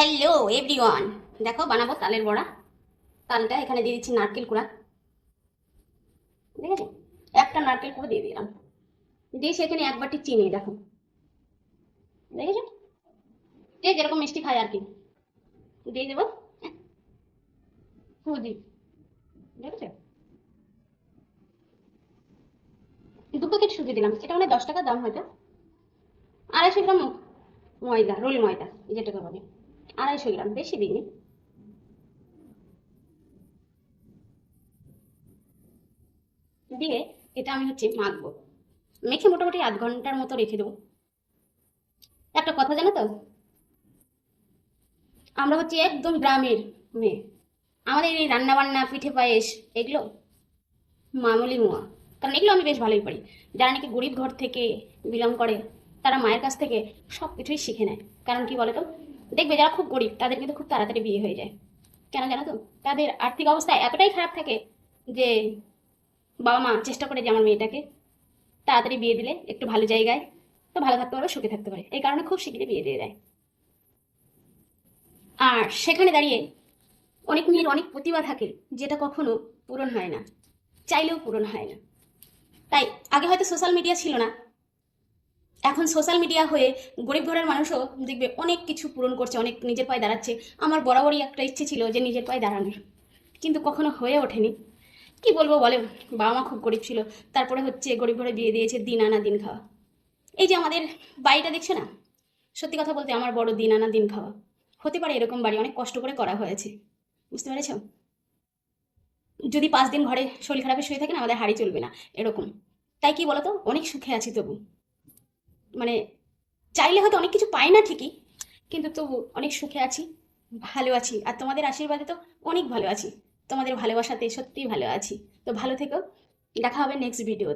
Hello everyone, দেখো বানাবো তালের বড়া। তালটা এখানে দিয়ে দিচ্ছি নারকেল কুড়া, ঠিক আছে? একটা নারকেল কুড়া দিয়ে দিলাম, দিয়ে সেখানে এক বাটি চিনি, দেখো দেখেছো, যে যেরকম মিষ্টি খায় আর কি দিয়ে দেবো। সুজি, দেখেছো, 2 প্যাকেট সুজি দিলাম, এটা মানে 10 টাকা দাম হয়তো। 250 গ্রাম ময়দা, রোল ময়দা যেটাকে বলে, 250 গ্রাম, বেশি দিইনি। দিয়ে এটা আমি মাখবো, মেখে মোটামুটি আধ ঘন্টার মতো রেখে দেবো। একটা কথা জানো তো, আমরা একদম গ্রামের মেয়ে, আমাদের এই রান্না বান্না পিঠে পায়েস এগুলো মামুলি মোয়া, কারণ এগুলো আমি বেশ ভালোই পারি। যারা নাকি গরিব ঘর থেকে বিলং করে তারা মায়ের কাছ থেকে সব কিছুই শিখে নেয়। কারণ কি বলে তো, দেখবে যারা খুব গরিব তাদের কিন্তু খুব তাড়াতাড়ি বিয়ে হয়ে যায়। কেন জানো তো, তাদের আর্থিক অবস্থা এতটাই খারাপ থাকে যে বাবা মা চেষ্টা করে যে আমার মেয়েটাকে তাড়াতাড়ি বিয়ে দিলে একটু ভালো জায়গায় তো ভালো থাকতে পারবে, সুখে থাকতে পারে, এই কারণে খুব শীঘ্রই বিয়ে দিয়ে দেয়। আর সেখানে দাঁড়িয়ে অনেক মেয়ের অনেক প্রতিভা থাকে, যেটা কখনো পূরণ হয় না, চাইলেও পূরণ হয় না। তাই আগে হয়তো সোশ্যাল মিডিয়া ছিল না, এখন সোশ্যাল মিডিয়া হয়ে গরিব ঘরের মানুষও দেখবে অনেক কিছু পূরণ করছে, অনেক নিজের পায়ে দাঁড়াচ্ছে। আমার বরাবরই একটা ইচ্ছে ছিল যে নিজের পায়ে দাঁড়ানোর, কিন্তু কখনো হয়ে ওঠেনি। কি বলবো বলে, বাবা মা খুব গরিব ছিল, তারপরে গরিব ঘরে বিয়ে দিয়েছে, দিন আনা দিন খাওয়া। এই যে আমাদের বাড়িটা দেখছো না, সত্যি কথা বলতে আমার বড় দিন আনা দিন খাওয়া। হতে পারে এরকম বাড়ি অনেক কষ্ট করে করা হয়েছে, বুঝতে পেরেছো? যদি 5 দিন ঘরে শরীর খারাপে শুয়ে থাকে না, আমাদের হাড়ি চলবে না, এরকম। তাই কি বলতো, অনেক সুখে আছি তবু, মানে চাইলে হয়তো অনেক কিছু পাই না ঠিকই, কিন্তু তবু অনেক সুখে আছি, ভালো আছি। আর তোমাদের আশীর্বাদে তো অনেক ভালো আছি, তোমাদের ভালোবাসাতে সত্যিই ভালো আছি। তো ভালো থেকো, দেখা হবে নেক্সট ভিডিও।